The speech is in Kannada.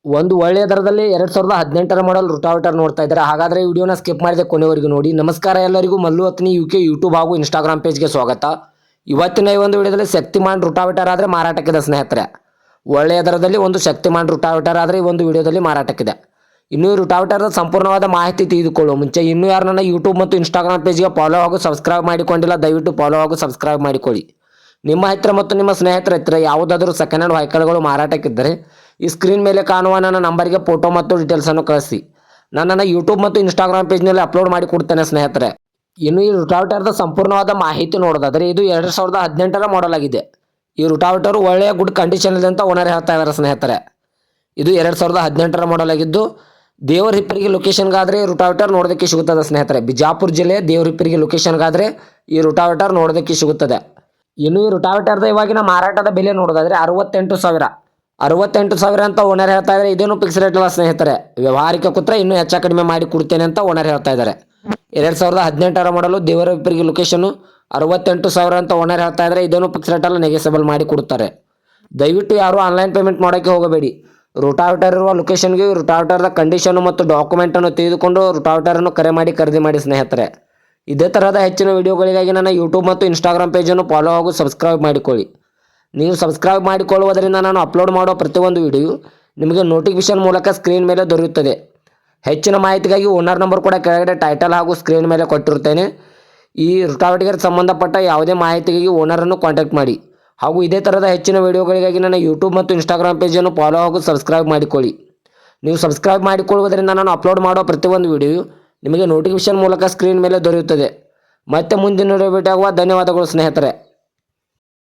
ಒಂದು ಒಳ್ಳೆಯ ದರದಲ್ಲಿ 2018ರ ಮಾಡಲ್ ರೋಟಾವೇಟರ್ ನೋಡ್ತಾ ಇದ್ದಾರೆ. ಹಾಗಾದರೆ ಈ ವಿಡಿಯೋನ ಸ್ಕಿಪ್ ಮಾಡಿದೆ ಕೊನೆವರೆಗೂ ನೋಡಿ. ನಮಸ್ಕಾರ ಎಲ್ಲರಿಗೂ, ಮಲ್ಲು ಅತ್ನಿ ಯುಕೆ ಯೂಟ್ಯೂಬ್ ಹಾಗೂ ಇನ್ಸ್ಟಾಗ್ರಾಮ್ ಪೇಜ್ಗೆ ಸ್ವಾಗತ. ಇವತ್ತಿನ ಈ ಒಂದು ವಿಡಿಯೋದಲ್ಲಿ ಶಕ್ತಿಮಾನ್ ರೋಟಾವೇಟರ್ ಆದರೆ ಮಾರಾಟಕ್ಕಿದೆ ಸ್ನೇಹಿತರೆ. ಒಳ್ಳೆಯ ದರದಲ್ಲಿ ಒಂದು ಶಕ್ತಿಮಾನ್ ರೋಟಾವೇಟರ್ ಆದರೆ ಈ ಒಂದು ವಿಡಿಯೋದಲ್ಲಿ ಮಾರಾಟಕ್ಕಿದೆ. ಇನ್ನೂ ಈ ರೋಟಾವೇಟರ್ನ ಸಂಪೂರ್ಣವಾದ ಮಾಹಿತಿ ತಿಳಿದುಕೊಳ್ಳುವ ಮುಂಚೆ ಇನ್ನೂ ಯಾರು ನನ್ನ ಯೂಟ್ಯೂಬ್ ಮತ್ತು ಇನ್ಸ್ಟಾಗ್ರಾಮ್ ಪೇಜ್ಗೆ ಫಾಲೋ ಹಾಗೂ ಸಬ್ಸ್ಕ್ರೈಬ್ ಮಾಡಿಕೊಂಡಿಲ್ಲ, ದಯವಿಟ್ಟು ಫಾಲೋ ಹಾಗೂ ಸಬ್ಸ್ಕ್ರೈಬ್ ಮಾಡಿಕೊಳ್ಳಿ. ನಿಮ್ಮ ಹತ್ತಿರ ಮತ್ತು ನಿಮ್ಮ ಸ್ನೇಹಿತರ ಹತ್ತಿರ ಯಾವುದಾದರೂ ಸೆಕೆಂಡ್ ಹ್ಯಾಂಡ್ ವೆಹಿಕಲ್ಗಳು ಮಾರಾಟಕ್ಕಿದ್ದರೆ ಈ ಸ್ಕ್ರೀನ್ ಮೇಲೆ ಕಾಣುವ ನನ್ನ ನಂಬರ್ಗೆ ಫೋಟೋ ಮತ್ತು ಡೀಟೇಲ್ಸನ್ನು ಕಳಿಸಿ. ನನ್ನ ಯೂಟ್ಯೂಬ್ ಮತ್ತು ಇನ್ಸ್ಟಾಗ್ರಾಮ್ ಪೇಜ್ನಲ್ಲಿ ಅಪ್ಲೋಡ್ ಮಾಡಿ ಕೊಡ್ತೇನೆ ಸ್ನೇಹಿತರೆ. ಇನ್ನು ಈ ರೋಟಾವೇಟರ್ದ ಸಂಪೂರ್ಣವಾದ ಮಾಹಿತಿ ನೋಡೋದಾದರೆ ಇದು 2018ರ ಮಾಡಲ್ ಆಗಿದೆ. ಈ ರೋಟಾವೇಟರ್ ಒಳ್ಳೆಯ ಗುಡ್ ಕಂಡೀಷನ್ ಇದೆ ಅಂತ ಓನರ್ ಹೇಳ್ತಾ ಇದ್ದಾರೆ ಸ್ನೇಹಿತರೆ. ಇದು 2018ರ ಮಾಡಲ್ ಆಗಿದ್ದು ದೇವರಹಿಪ್ಪರಿಗೆ ಲೊಕೇಶನ್ಗಾದರೆ ಈ ರೋಟಾವೇಟರ್ ನೋಡೋದಕ್ಕೆ ಸಿಗುತ್ತದೆ ಸ್ನೇಹಿತರೆ. ಬಿಜಾಪುರ ಜಿಲ್ಲೆಯ ದೇವರಹಿಪ್ಪರಿಗೆ ಲೊಕೇಶನ್ಗಾದರೆ ಈ ರೋಟಾವೇಟರ್ ನೋಡೋದಕ್ಕೆ ಸಿಗುತ್ತದೆ. ಇನ್ನು ಈ ರೋಟಾವೇಟರ್ದ ಇವಾಗಿನ ಮಾರಾಟದ ಬೆಲೆ ನೋಡೋದಾದರೆ 68,000 ಅಂತ ಓನರ್ ಹೇಳ್ತಾ ಇದ್ದಾರೆ. ಇದೇನು ಫಿಕ್ಸ್ ರೇಟ್ ಅಲ್ಲ ಸ್ನೇಹಿತರೆ. ವ್ಯವಹಾರಿಕ ಕೂತ್ರೆ ಇನ್ನೂ ಹೆಚ್ಚು ಕಡಿಮೆ ಮಾಡಿ ಕೊಡ್ತೇನೆ ಅಂತ ಓನರ್ ಹೇಳ್ತಾ ಇದ್ದಾರೆ. 2018ರ ಮಾಡಲು ದೇವರಹಿಪ್ಪರಿಗೆ ಲೊಕೇಶನ್ನು 68,000 ಅಂತ ಓನರ್ ಹೇಳ್ತಾ ಇದ್ದಾರೆ. ಇದೇನು ಫಿಕ್ಸ್ ರೇಟ್ ಅಲ್ಲ, ನೆಗೆಸಬಲ್ ಮಾಡಿ ಕೊಡ್ತಾರೆ. ದಯವಿಟ್ಟು ಯಾರು ಆನ್ಲೈನ್ ಪೇಮೆಂಟ್ ಮಾಡೋಕ್ಕೆ ಹೋಗಬೇಡಿ. ರೋಟಾವೇಟರ್ ಇರುವ ಲೊಕೇಶನ್ಗೆ ರೋಟಾವೇಟರ್ದ ಕಂಡೀಷನ್ನು ಮತ್ತು ಡಾಕ್ಯುಮೆಂಟನ್ನು ತೆಗೆದುಕೊಂಡು ರೋಟಾವೇಟರನ್ನು ಕರೆ ಮಾಡಿ ಖರೀದಿ ಮಾಡಿ ಸ್ನೇಹಿತರೆ. ಇದೇ ಥರದ ಹೆಚ್ಚಿನ ವಿಡಿಯೋಗಳಿಗಾಗಿ ನನ್ನ ಯೂಟ್ಯೂಬ್ ಮತ್ತು ಇನ್ಸ್ಟಾಗ್ರಾಮ್ ಪೇಜನ್ನು ಫಾಲೋ ಹಾಗೂ ಸಬ್ಸ್ಕ್ರೈಬ್ ಮಾಡಿಕೊಳ್ಳಿ. ನೀವು ಸಬ್ಸ್ಕ್ರೈಬ್ ಮಾಡಿಕೊಳ್ಳುವುದರಿಂದ ನಾನು ಅಪ್ಲೋಡ್ ಮಾಡೋ ಪ್ರತಿಯೊಂದು ವಿಡಿಯೋ ನಿಮಗೆ ನೋಟಿಫಿಕೇಶನ್ ಮೂಲಕ ಸ್ಕ್ರೀನ್ ಮೇಲೆ ದೊರೆಯುತ್ತದೆ. ಹೆಚ್ಚಿನ ಮಾಹಿತಿಗಾಗಿ ಓನರ್ ನಂಬರ್ ಕೂಡ ಕೆಳಗಡೆ ಟೈಟಲ್ ಹಾಗೂ ಸ್ಕ್ರೀನ್ ಮೇಲೆ ಕೊಟ್ಟಿರುತ್ತೇನೆ. ಈ ರೋಟಾವೇಟರ್ಗೆ ಸಂಬಂಧಪಟ್ಟ ಯಾವುದೇ ಮಾಹಿತಿಗಾಗಿ ಓನರನ್ನು ಕಾಂಟ್ಯಾಕ್ಟ್ ಮಾಡಿ. ಹಾಗೂ ಇದೇ ಥರದ ಹೆಚ್ಚಿನ ವಿಡಿಯೋಗಳಿಗಾಗಿ ನನ್ನ ಯೂಟ್ಯೂಬ್ ಮತ್ತು ಇನ್ಸ್ಟಾಗ್ರಾಮ್ ಪೇಜನ್ನು ಫಾಲೋ ಹಾಗೂ ಸಬ್ಸ್ಕ್ರೈಬ್ ಮಾಡಿಕೊಳ್ಳಿ. ನೀವು ಸಬ್ಸ್ಕ್ರೈಬ್ ಮಾಡಿಕೊಳ್ಳುವುದರಿಂದ ನಾನು ಅಪ್ಲೋಡ್ ಮಾಡೋ ಪ್ರತಿಯೊಂದು ವಿಡಿಯೋ ನಿಮಗೆ ನೋಟಿಫಿಕೇಶನ್ ಮೂಲಕ ಸ್ಕ್ರೀನ್ ಮೇಲೆ ದೊರೆಯುತ್ತದೆ. ಮತ್ತೆ ಮುಂದಿನ ವಿಡಿಯೋ ಭೇಟಿಯಾಗುವ. ಧನ್ಯವಾದಗಳು ಸ್ನೇಹಿತರೆ.